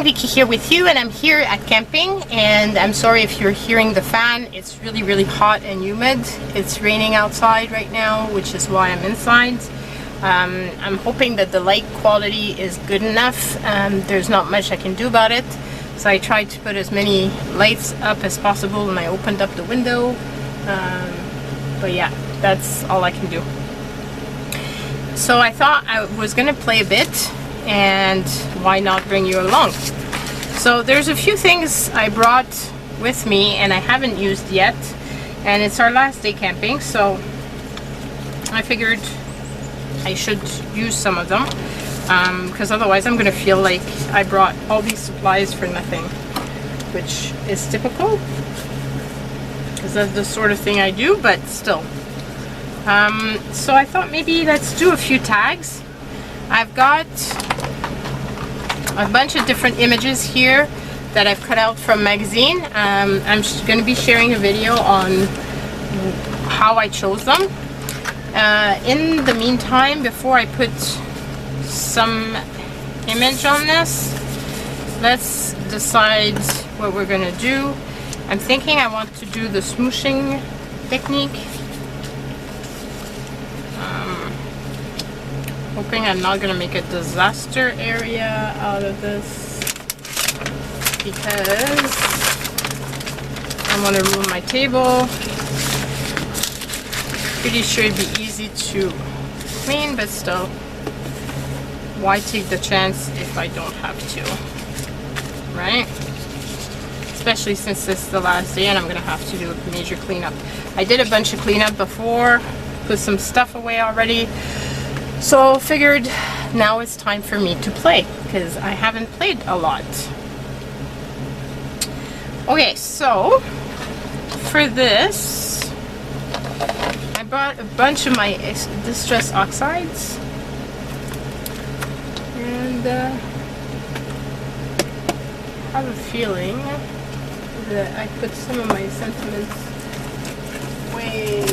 Vicky here with you, and I'm here at camping, and I'm sorry if you're hearing the fan. It's really hot and humid. It's raining outside right now, which is why I'm inside. I'm hoping that the light quality is good enough. There's not much I can do about it, so I tried to put as many lights up as possible, and I opened up the window, but yeah, that's all I can do. So I thought I was gonna play a bit, and why not bring you along? So there's a few things I brought with me and I haven't used yet, and it's our last day camping, so I figured I should use some of them, because otherwise I'm gonna feel like I brought all these supplies for nothing, which is typical because that's the sort of thing I do, but still. So I thought maybe let's do a few tags. I've got a bunch of different images here that I've cut out from magazine. I'm going to be sharing a video on how I chose them. In the meantime, before I put some image on this, let's decide what we're going to do. I'm thinking I want to do the smooshing technique. Hoping I'm not going to make a disaster area out of this, because I want to ruin my table. Pretty sure it'd be easy to clean, but still, why take the chance if I don't have to, right? Especially since this is the last day and I'm going to have to do a major cleanup. I did a bunch of cleanup before, put some stuff away already. So figured now it's time for me to play, because I haven't played a lot. Okay, so for this I brought a bunch of my distress oxides, and I have a feeling that I put some of my sentiments way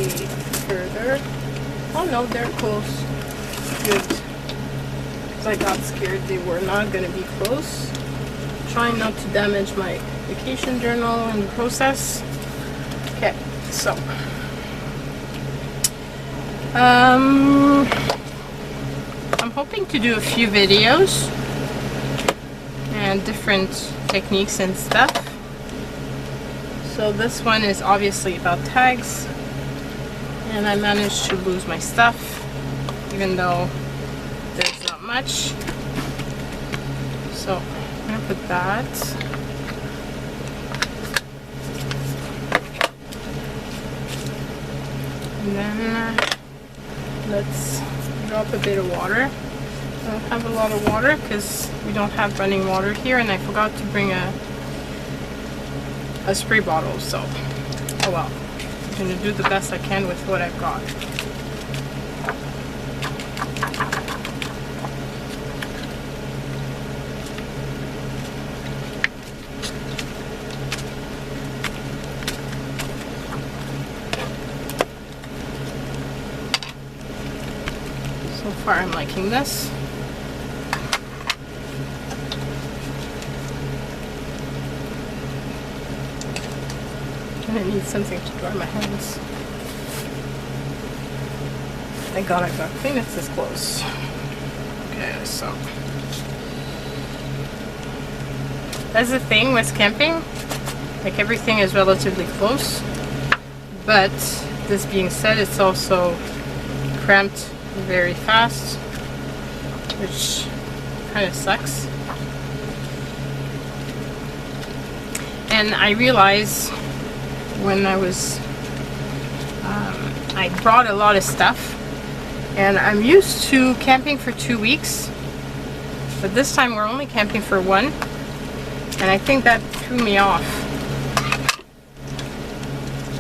further. Oh no, they're close. Good, because I got scared they were not going to be close. Trying not to damage my vacation journal in the process. Okay, so I'm hoping to do a few videos and different techniques and stuff. So this one is obviously about tags, and I managed to lose my stuff, even though there's not much. So I'm gonna put that. And then let's drop a bit of water. I don't have a lot of water because we don't have running water here, and I forgot to bring a spray bottle, so oh well. I'm gonna do the best I can with what I've got. So far I'm liking this. I need something to dry my hands. Thank God I got Kleenex this close. Okay, so that's the thing with camping. Like, everything is relatively close, but this being said, it's also cramped very fast, which kind of sucks. And I realized when I was I brought a lot of stuff, and I'm used to camping for 2 weeks, but this time we're only camping for 1, and I think that threw me off.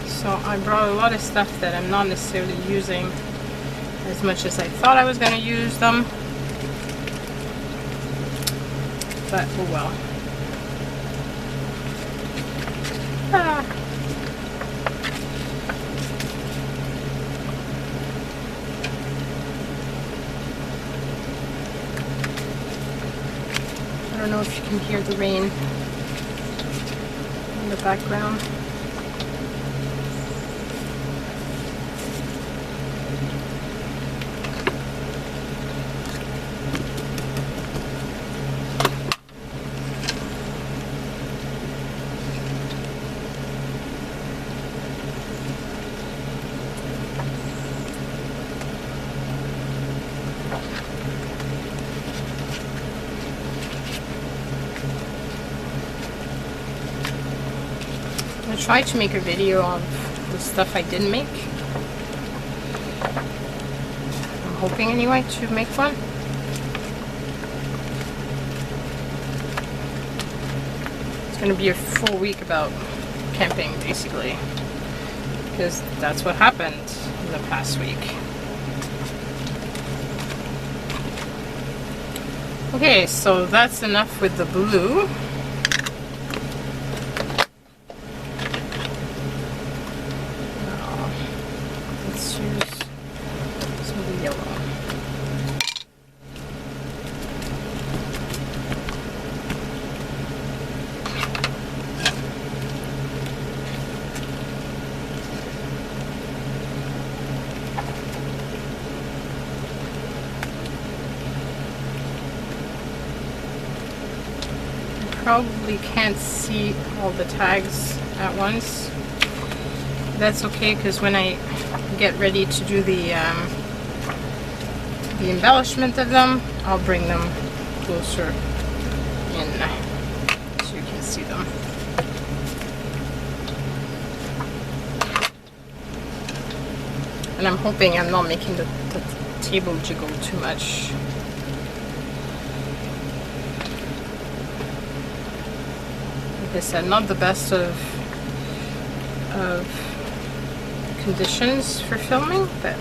So I brought a lot of stuff that I'm not necessarily using as much as I thought I was going to use them, but oh well. I don't know if you can hear the rain in the background. I tried to make a video of the stuff I didn't make. I'm hoping anyway to make one. It's going to be a full week about camping basically, because that's what happened in the past week. Okay, so that's enough with the blue. Probably can't see all the tags at once. That's okay, because when I get ready to do the embellishment of them, I'll bring them closer in so you can see them. And I'm hoping I'm not making the table jiggle too much. Like I said, not the best of conditions for filming, but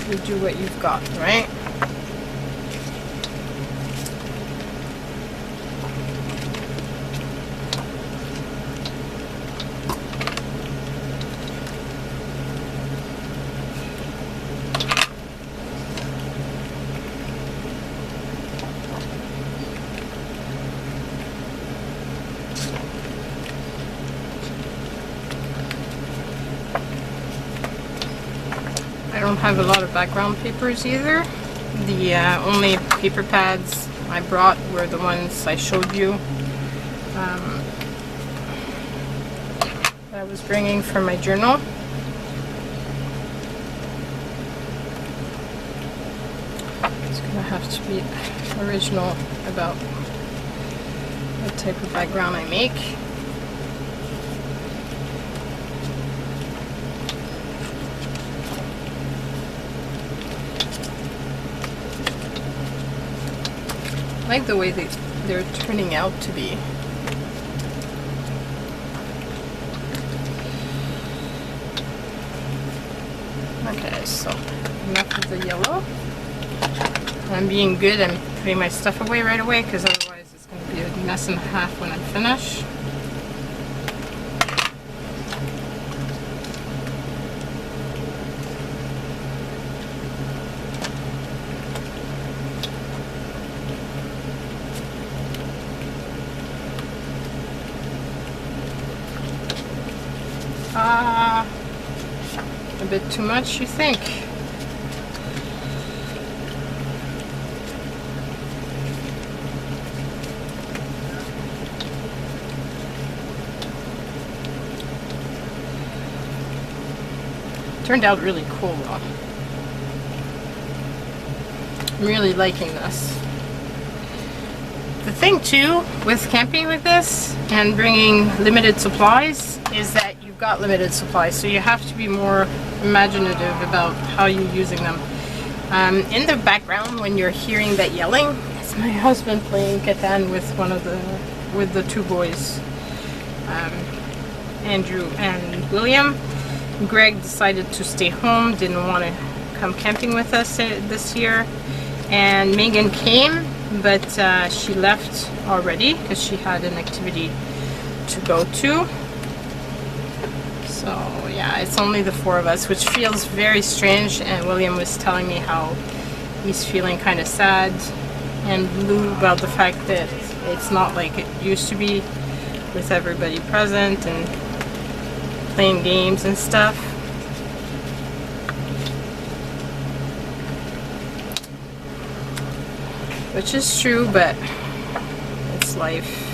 you do what you've got, right? I don't have a lot of background papers either. The only paper pads I brought were the ones I showed you that I was bringing for my journal. It's gonna have to be original about what type of background I make. I like the way they're turning out to be. Okay, so enough of the yellow. I'm being good. I'm putting my stuff away right away, because otherwise it's going to be a mess and a half when I'm finished. A bit too much, you think? Turned out really cool though. I'm really liking this. The thing too with camping with this and bringing limited supplies is that you've got limited supplies, so you have to be more imaginative about how you're using them. In the background, when you're hearing that yelling, it's my husband playing Catan with the two boys, Andrew and William. Greg decided to stay home, didn't want to come camping with us this year, and Megan came, but she left already because she had an activity to go to. So yeah, it's only the four of us, which feels very strange, and William was telling me how he's feeling kind of sad and blue about the fact that It's not like it used to be with everybody present and playing games and stuff. Which is true, but it's life.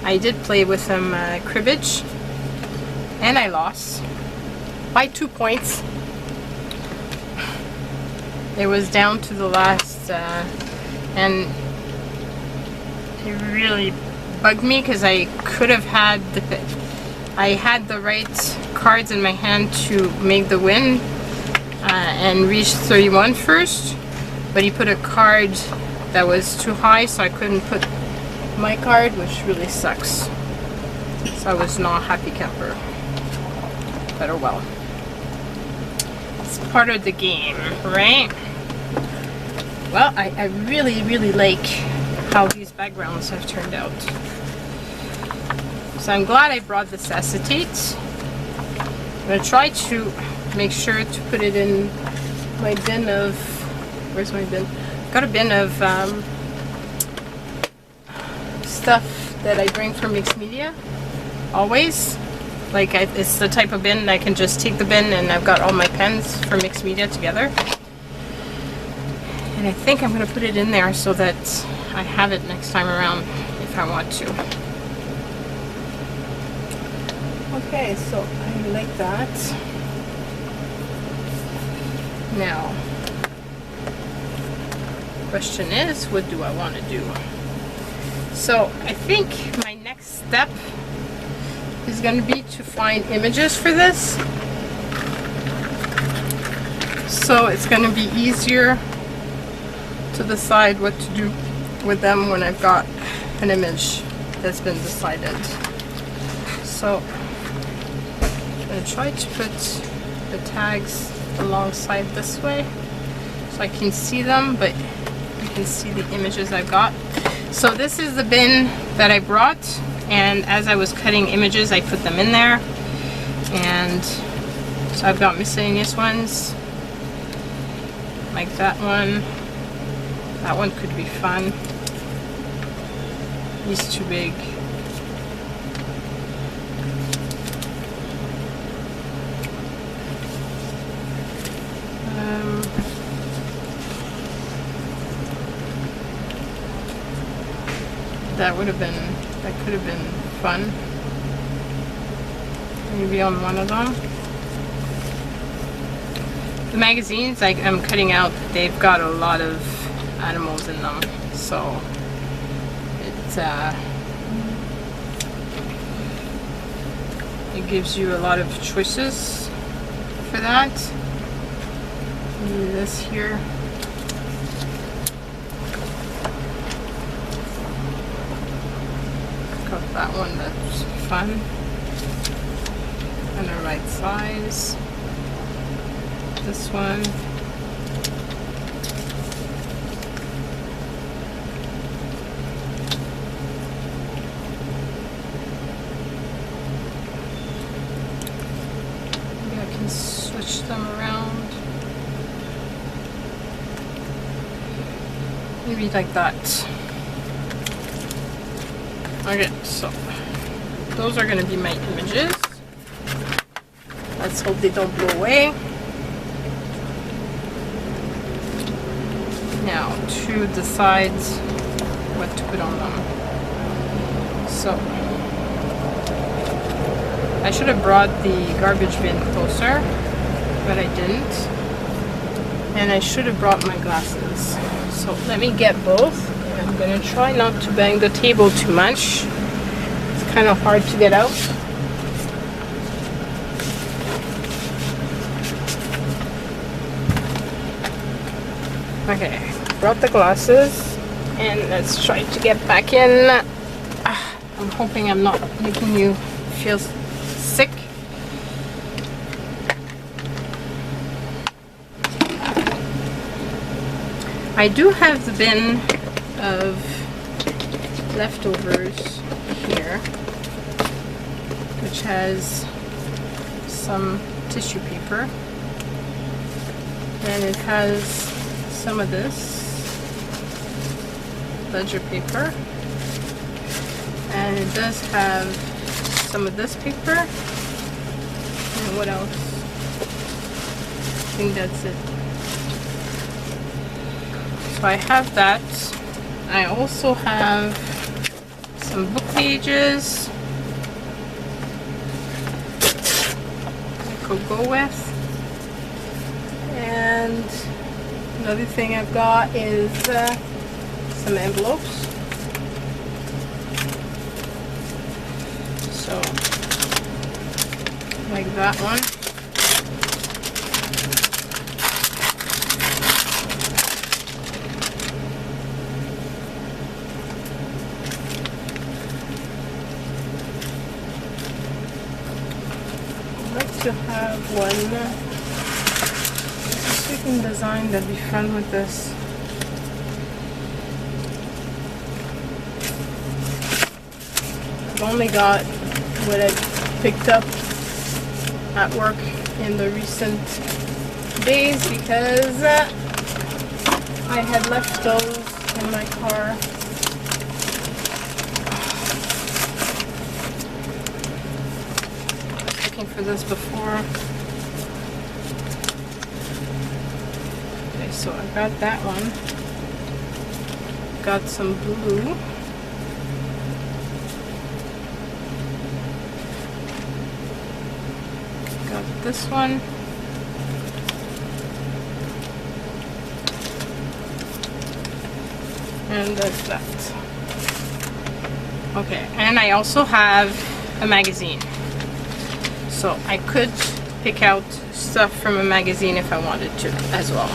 I did play with some cribbage, and I lost by 2 points. It was down to the last, and it really bugged me because I could have had I had the right cards in my hand to make the win and reach 31 first, but he put a card that was too high, so I couldn't put my card, which really sucks. So I was not a happy camper, but oh well. It's part of the game, right? Well, I really like how these backgrounds have turned out. So I'm glad I brought this acetate. I'm going to try to make sure to put it in my bin of, where's my bin? I've got a bin of stuff that I bring from mixed media, always. Like it's the type of bin I can just take the bin, and I've got all my pens from mixed media together. And I think I'm going to put it in there so that I have it next time around if I want to. Okay, so I like that. Now, question is, what do I want to do? So I think my next step is going to be to find images for this. So it's going to be easier to decide what to do with them when I've got an image that's been decided. So I'm going to try to put the tags alongside this way so I can see them, but you can see the images I've got. So this is the bin that I brought, and as I was cutting images I put them in there, and so I've got miscellaneous ones like that one. That one could be fun. He's too big. That could have been fun. Maybe on one of them. The magazines I'm cutting out, they've got a lot of animals in them, so it gives you a lot of choices for that. Maybe this here. Got that one, that's fun, and the right size. This one. Maybe I can switch them around. Maybe like that. Okay, so those are going to be my images. Let's hope they don't blow away. Now to decide what to put on them. So I should have brought the garbage bin closer, but I didn't. And I should have brought my glasses. So let me get both. I'm going to try not to bang the table too much. It's kind of hard to get out. Okay, brought the glasses, and let's try to get back in. I'm hoping I'm not making you feel sick. I do have the bin of leftovers here, which has some tissue paper, and it has some of this, ledger paper, and it does have some of this paper. And what else? I think that's it. So I have that. I also have some book pages I could go with. And another thing I've got is some envelopes. So, like that one. I'd like to have one. We can design that'd be fun with this. I've only got what I picked up at work in the recent days because I had left those in my car. I was looking for this before. So I got that one. Got some blue. Got this one. And that's that. Okay, and I also have a magazine. So I could pick out stuff from a magazine if I wanted to as well.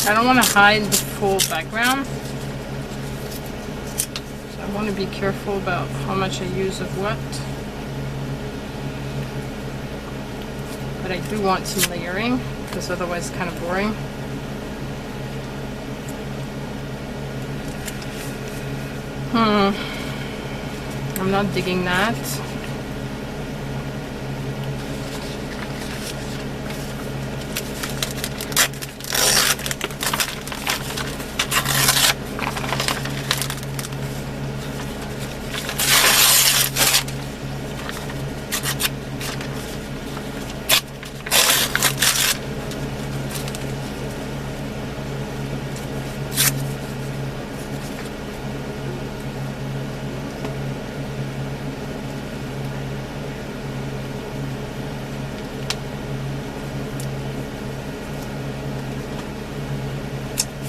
I don't want to hide the full background, so I want to be careful about how much I use of what. But I do want some layering, because otherwise it's kind of boring. I'm not digging that.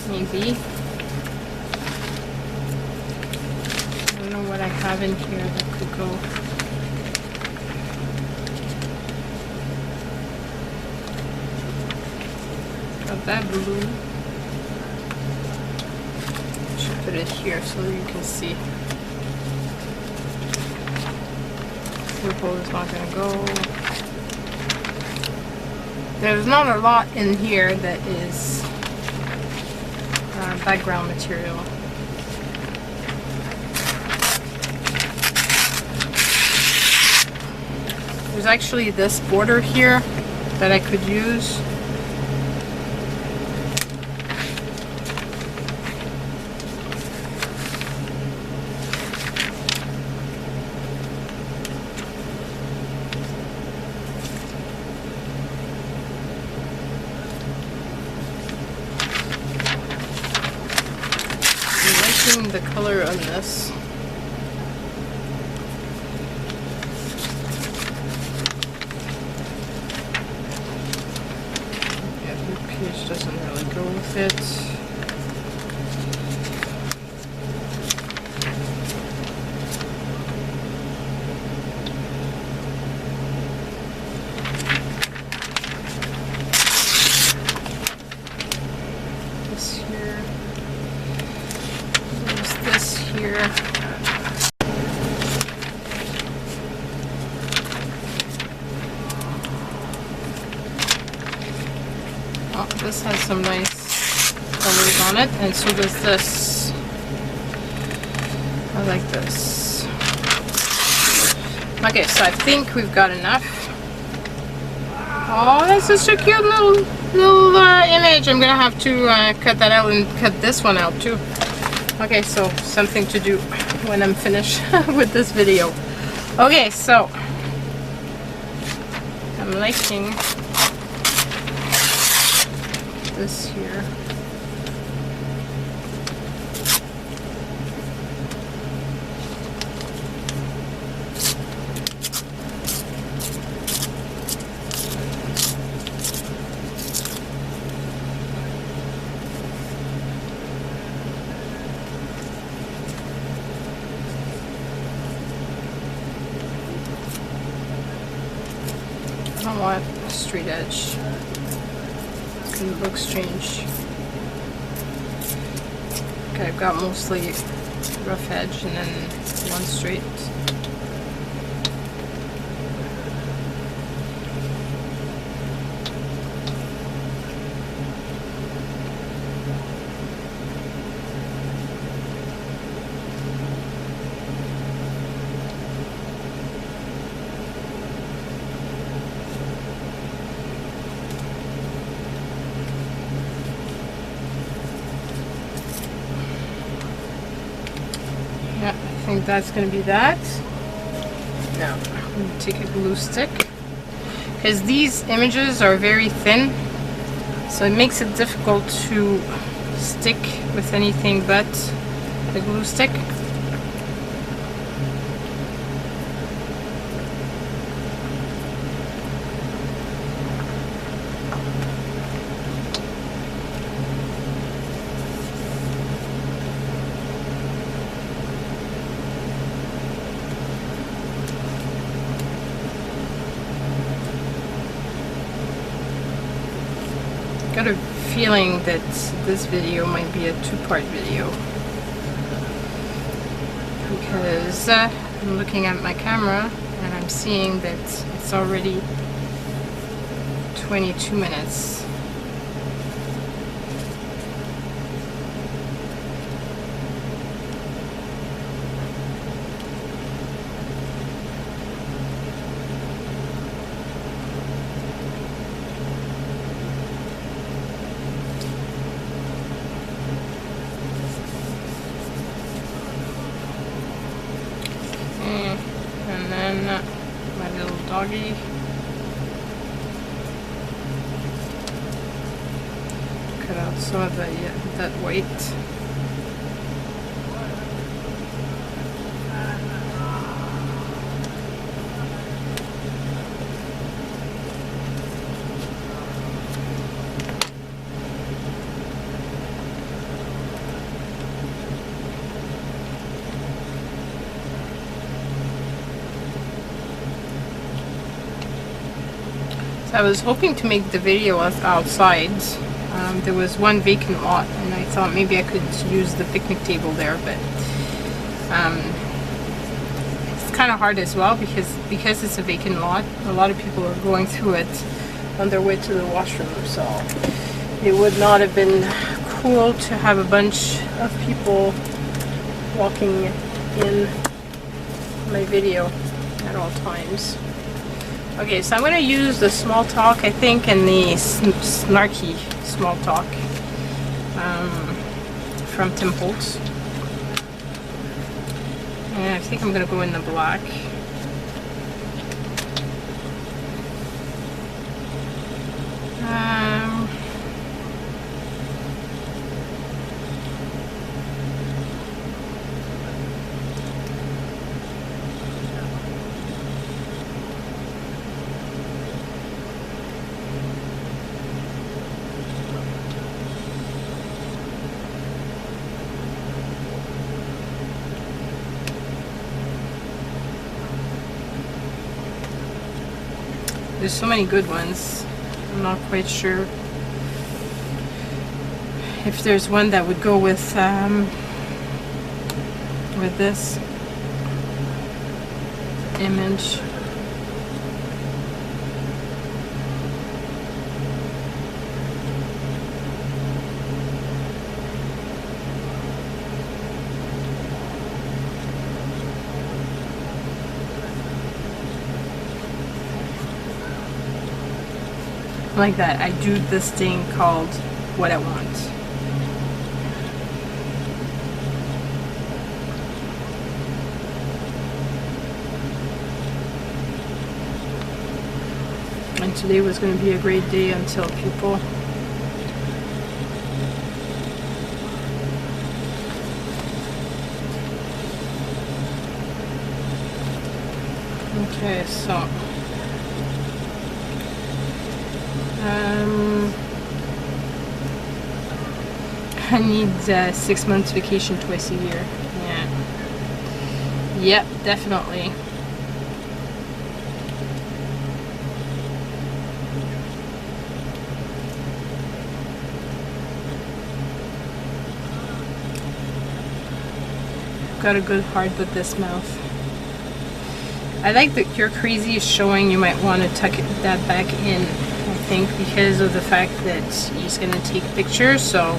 Maybe. I don't know what I have in here that could go. Got that blue. Should put it here so you can see. Purple is not gonna go. There's not a lot in here that is background material. There's actually this border here that I could use. The color on this. Yeah, the page doesn't really go with it. This has some nice colors on it, and so does this. I like this. Okay, so I think we've got enough. Oh, that's such a cute little image. I'm gonna have to cut that out and cut this one out too. Okay, so something to do when I'm finished with this video. Okay, so I'm liking this here. I don't want a straight edge. It's gonna look strange. Okay, I've got mostly rough edge and then one straight. Yeah, I think that's going to be that. Now, I'm going to take a glue stick. Because these images are very thin, so it makes it difficult to stick with anything but a glue stick. Got a feeling that this video might be a two-part video because I'm looking at my camera and I'm seeing that it's already 22 minutes. And then my little doggy. Cut out some of that white. I was hoping to make the video outside. There was one vacant lot and I thought maybe I could use the picnic table there, but it's kind of hard as well because it's a vacant lot. A lot of people are going through it on their way to the washroom, so it would not have been cool to have a bunch of people walking in my video at all times. Okay, so I'm going to use the small talk, I think, and the snarky small talk from Tim Holtz. And I think I'm going to go in the black. There's so many good ones. I'm not quite sure if there's one that would go with this image. like that. I do this thing called what I want. And today was going to be a great day until people okay, so I need 6 months vacation twice a year. Yeah. Yep, definitely. Got a good heart with this mouth. I like that your crazy is showing. You might want to tuck that back in, I think, because of the fact that he's going to take pictures, so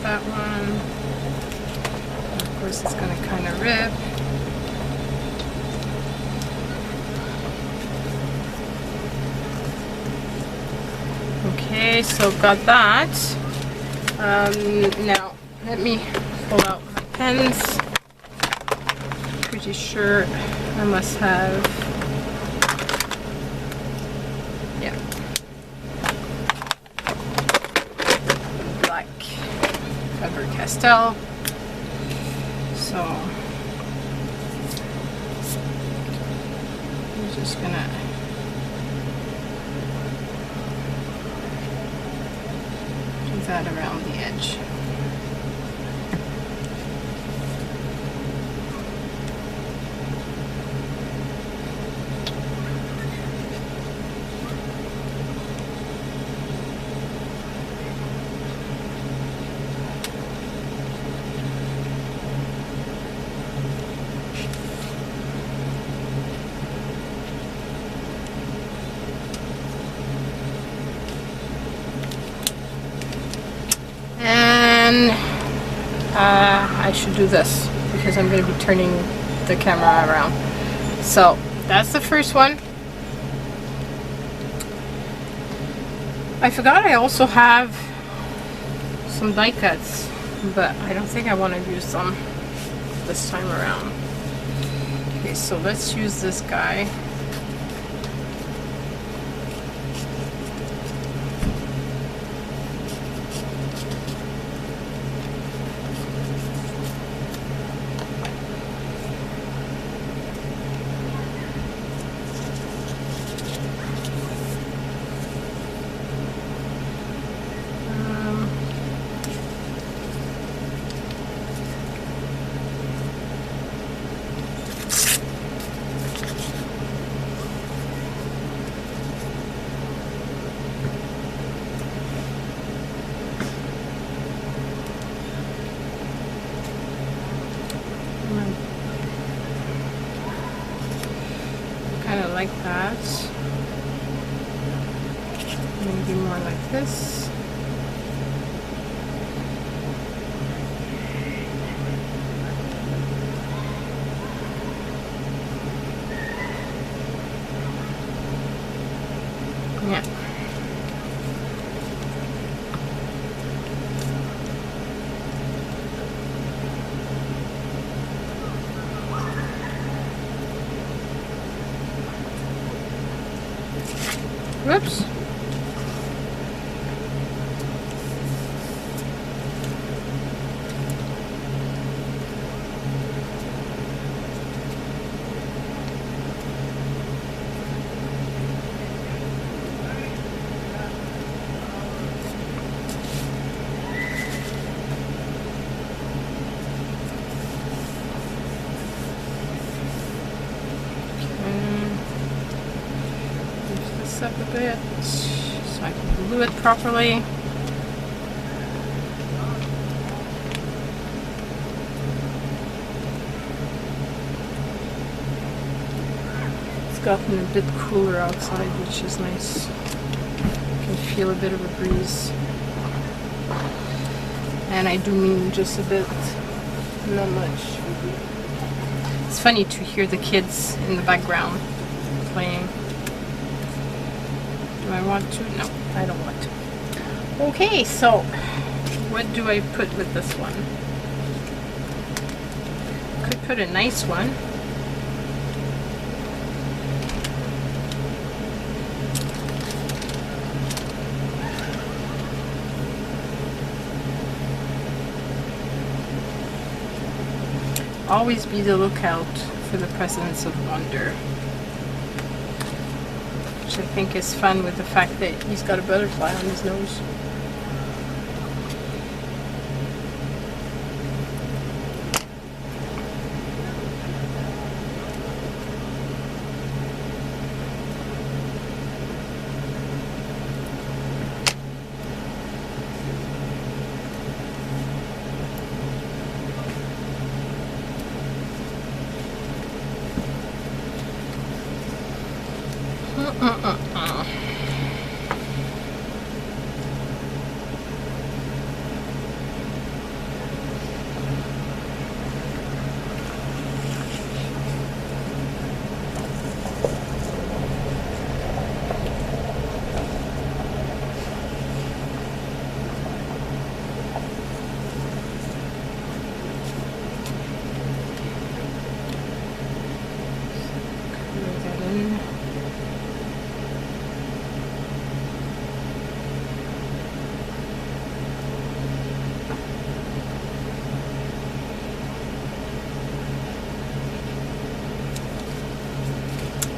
that one. And of course, it's going to kind of rip. Okay, so got that. Now, let me pull out my pens. Pretty sure I must have. Yeah. Faber-Castell. So I'm just gonna do that around the edge. I should do this because I'm going to be turning the camera around. So that's the first one. I forgot I also have some die cuts, but I don't think I want to use them this time around. Okay, so let's use this guy. Kind of like that. Maybe more like this. Yeah. Whoops. Up a bit so so I can glue it properly. It's gotten a bit cooler outside, which is nice. You can feel a bit of a breeze. And I do mean just a bit, not much. It's funny to hear the kids in the background playing. Do I want to? No, I don't want to. Okay, so what do I put with this one? Could put a nice one. Always be the lookout for the presence of wonder, which I think is fun with the fact that he's got a butterfly on his nose.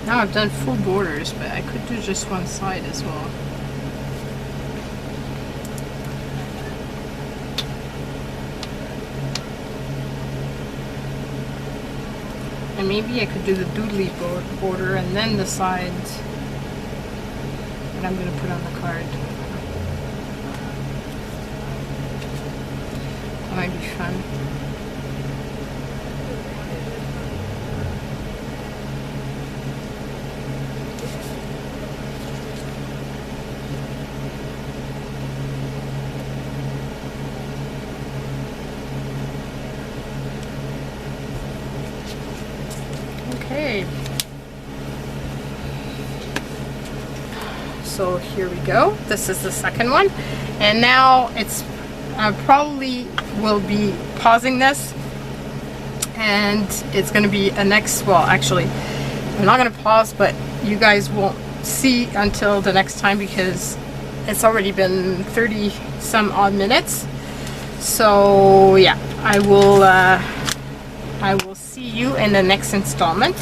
Now I've done full borders, but I could do just one side as well. And maybe I could do the doodly border and then the sides that I'm going to put on the card. That might be fun. Okay, so here we go. This is the second one, and now it's probably will be pausing this, and it's going to be a next. Well, actually, I'm not going to pause, but you guys won't see until the next time because it's already been 30 some odd minutes. So yeah, I will see you in the next installment.